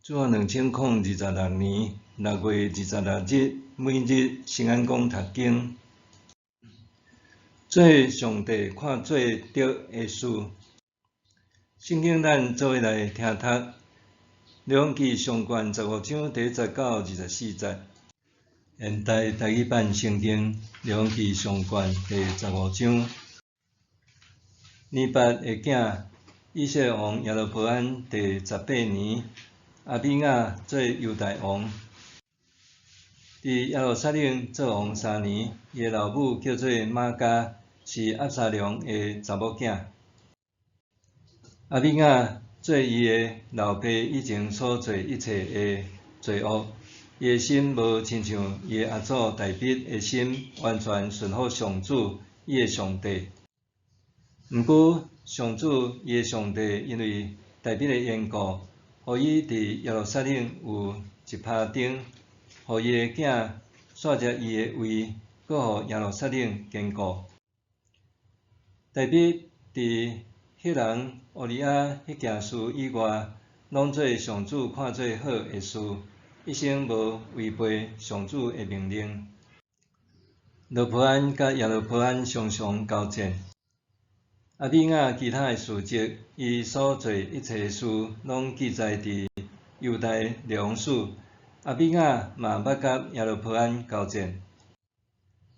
自2026年6月26日，每日圣安宫读经，做上帝看做着的事。圣经咱做伙来听读，列王记上卷15章第19、24节。现代台语版圣经列王记上卷第15章。尼八的囝以色列王耶罗波安第18年，阿比亚做犹大王。伫耶路撒冷做王3年，伊的老母叫做玛迦，是押沙龙的查某囝。阿比亚做伊的老爸以前所做一切的罪恶，伊的心无亲像伊的阿祖大卫的心，完全顺服上主，伊的上帝。毋过，上主伊的上帝因为大卫的缘故，互伊伫耶路撒冷有一耙顶，互伊的囝续接伊的位，搁互耶路撒冷坚固。大卫伫迄人乌利亚迄件事以外，拢做上主看做好的事，一生无违背上主的命令。罗波安甲耶罗波安常常交战。阿比亚其他的事迹，伊所做一切事，拢记载伫犹大列王史。阿比亚嘛捌甲耶罗波安交战。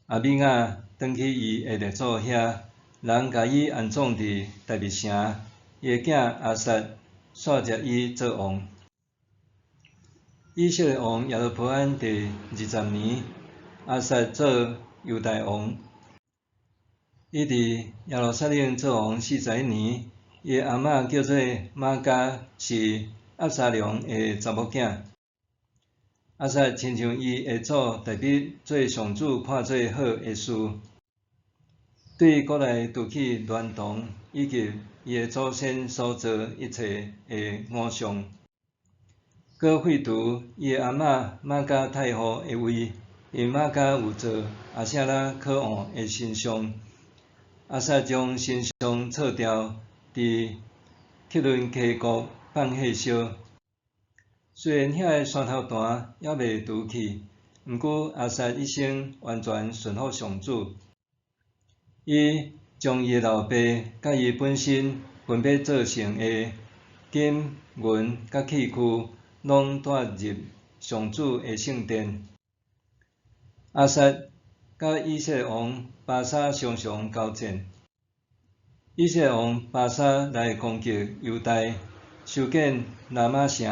阿比亚转去伊的列祖遐，人甲伊安葬伫大卫城，伊的囝阿撒续接伊做王。以色列王耶罗波安第20年，阿撒做犹大王。伊伫耶路撒冷做王41年，伊的阿嬷叫做玛迦，是押沙龙的查某囝。阿撒亲像伊的祖大卫做上主看做好的事，对国内拄起乱动，以及伊的祖先所做一切的偶像，搁废除伊的阿嬷玛迦太后的位，因玛迦有做阿舍拉可王的神像。阿撒将神像撤掉，伫克伦溪谷放火烧。虽然遐个山头弹还未除去，毋过阿撒一生完全顺服上主。伊将伊的老爸甲伊本身分别做成的金、银甲器具，拢带入上主的圣殿。阿撒甲以色列王巴沙常常交战。以色列王巴沙来攻击犹大，修建拉玛城，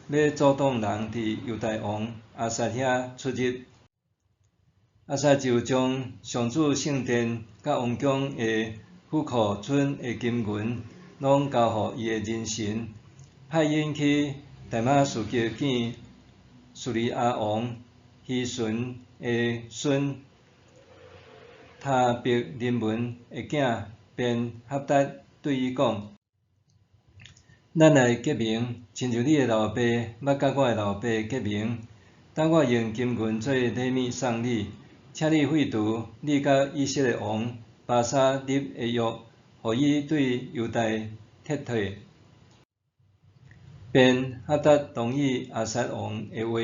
要阻挡人伫犹大王阿撒遐出入。阿撒就将上主圣殿甲王宫的府库存的金银，拢交互伊的人臣，派因去大马士革见叙利亚王希顺的孙塔别林文的囝便哈达，对伊讲：咱来结盟，亲像你的老爸捌甲我的老爸结盟。等我用金银做礼物送你，请你废除你甲以色列王巴沙立的约，互伊对犹大撤退。便哈达同意阿撒王的话，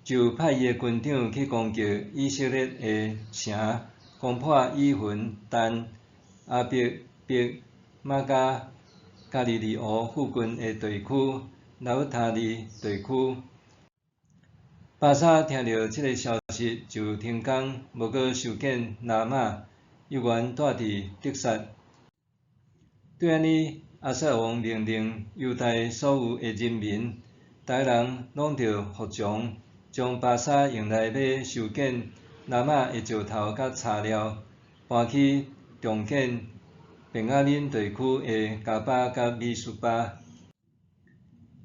就派伊的军长去攻击以色列的城，攻破以弗但、阿别别、玛迦、加利利乌附近的地区、拿塔利地区。巴沙听到这个消息，就停工，无搁修建拉玛，犹原住伫得撒。对安尼，阿撒王命令犹大所有的人民，逐个人拢着服从，将巴沙用来要修建拉玛的石头甲材料，搬去重建便雅悯地区的加巴甲米斯巴。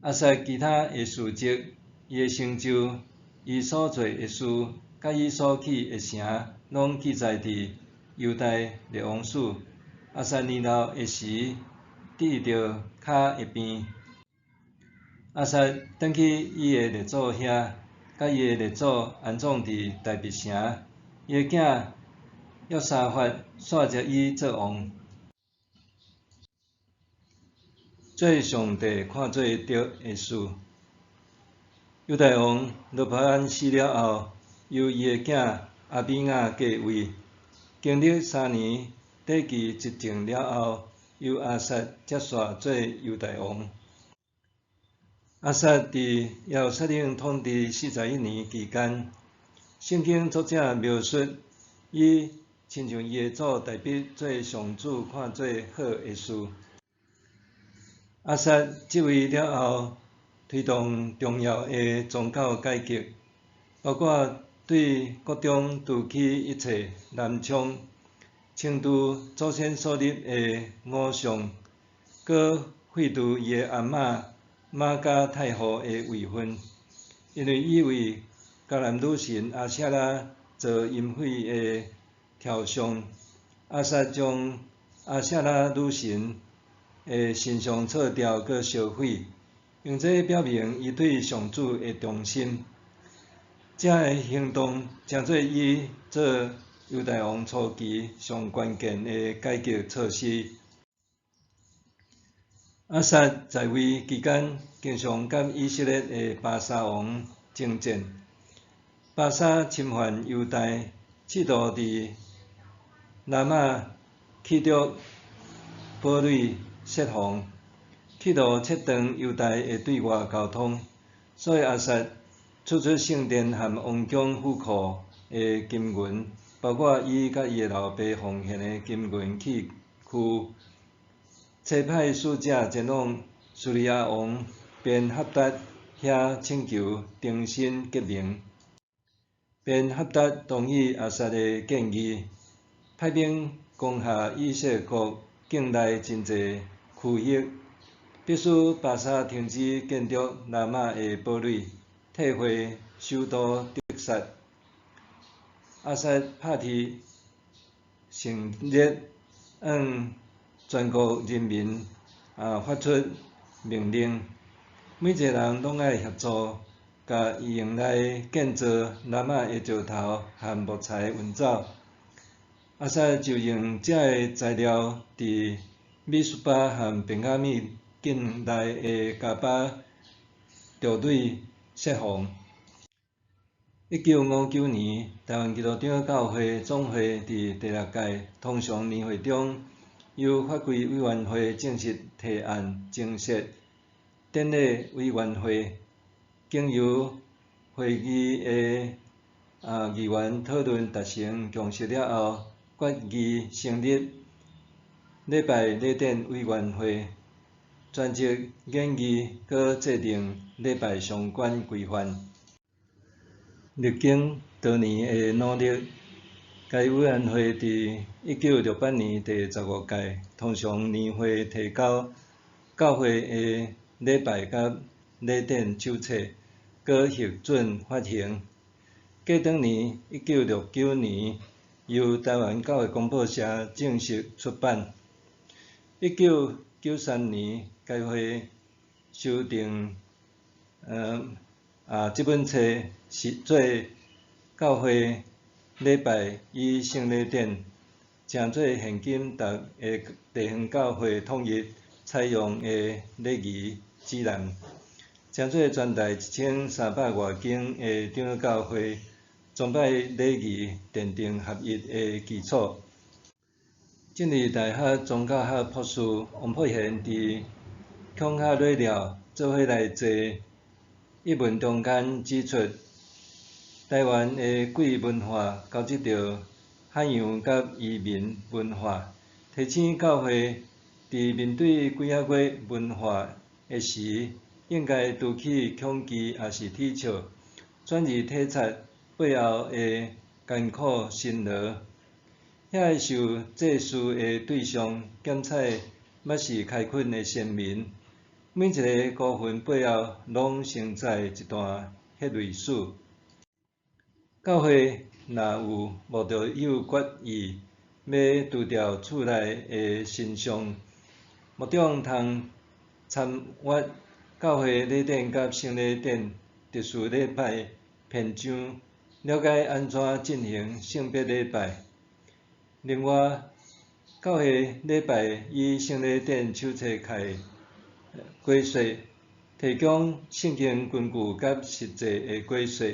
阿撒其他的事迹，伊的成就，伊所做的事，甲伊所起的城，拢记载伫犹大列王史。阿撒年老的时，跌着骹会病。阿撒转去伊的列祖遐，甲伊的列祖安葬伫大卫城。伊的囝约沙法续接伊做王。做上帝看做着的事。犹大王罗波安死了后，由伊个囝阿比亚继位。经历3年短期执政了后，由阿萨接续做犹大王。阿萨伫耶路撒冷统治41年期间，圣经作者描述伊亲像伊个祖大卫做上主看做好个事。阿萨即位了后，推动重要个宗教改革，包括对国中除去一切南昌、清除祖先所立个偶像，搁废除伊个阿嬷玛加太后个位分，因为伊为迦南女神阿舍拉做淫秽个雕像。阿萨将阿舍拉女神个神像撤掉，搁烧毁，用这表明伊对上主个忠心。这个行动成做伊做犹大王初期上关键个改革措施。阿萨在位期间，经常甲以色列个巴沙王征战。巴沙侵犯犹大，试图伫拉玛起着堡垒设防，企图切断犹大个对外交通。所以阿萨出圣殿和王宫府库个金银，包括伊甲伊个老爸奉献个金银器具，差派使者前往叙利亚王便哈达遐请求重新结盟。便哈达同意阿萨个建议，派兵攻下以色列国境内真侪区域，必须巴沙停止建筑拉玛个堡垒，退回首都得撒。阿萨拍铁成立，向全国人民发出命令，每一个人拢爱协助，甲伊用来建造拉玛个石头和木材运走。阿萨就用这个材料伫米斯巴和便雅悯境内个加巴筑垒设防。1959年，台湾基督长教会总会伫第6届通常年会中，由法规委员会正式提案增设典礼委员会，经由会议个议员讨论达成共识了后，决议成立礼拜礼典委员会，专责研议佮制定礼拜相关规范。历经多年个努力，该委员会伫1968年第15届通常年会提交教会个礼拜甲礼典手册，佮核准发行。过当年1969年，由台湾教会公报社正式出版。1993年，该会修订这本册是做教会礼拜与圣礼典，成做现今逐个地方教会统一采用个礼仪指南，成做全台1300外间个长老教会崇拜礼仪奠定合一个基础。政治大学宗教学博士王佩贤伫恐吓热料做伙来坐一文中间指出，台湾个贵文化交织着汉洋甲移民文化，提醒教会伫面对几啊月文化个时，应该拄起恐惧也是铁锹，转而体察背后个艰苦辛劳。遐个受祭祀个对象，检采捌是开垦个先民，每一个孤魂背后，拢承载一段血泪史。教会若有无着有决意，要除掉厝内个神像，牧长通参阅教会礼典甲圣礼典特殊礼拜篇章，了解安怎进行圣别礼拜。另外，教会礼拜与圣礼典手册开解说，提供圣经根据甲实际的解说。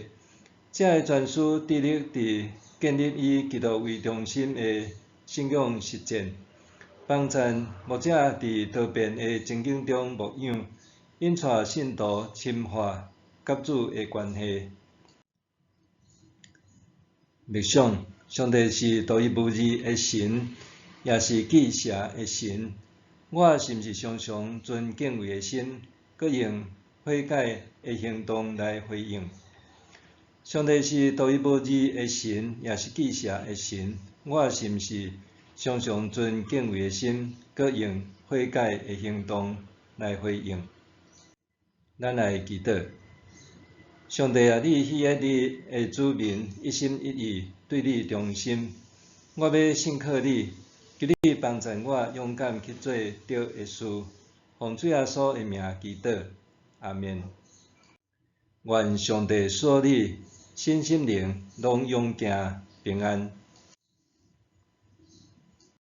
这个全书致力伫建立以基督为中心的信仰实践，帮助牧者伫多变的情境中牧养，引带信徒深化甲主的关系。默想，上帝是独一无二的神，也是记者的神。我是毋是常常存敬畏的心，佮用悔改的行动来回应？上帝是独一无二的神，也是记者的神。我是毋是常常存敬畏的心，佮用悔改的行动来回应？咱来祈祷。上帝啊，你喜爱你的子民一心一意对你忠心。我要信靠你，求你帮助我勇敢去做对的事。奉主耶稣的名祈祷，阿们。愿上帝赐你身心灵拢勇健平安。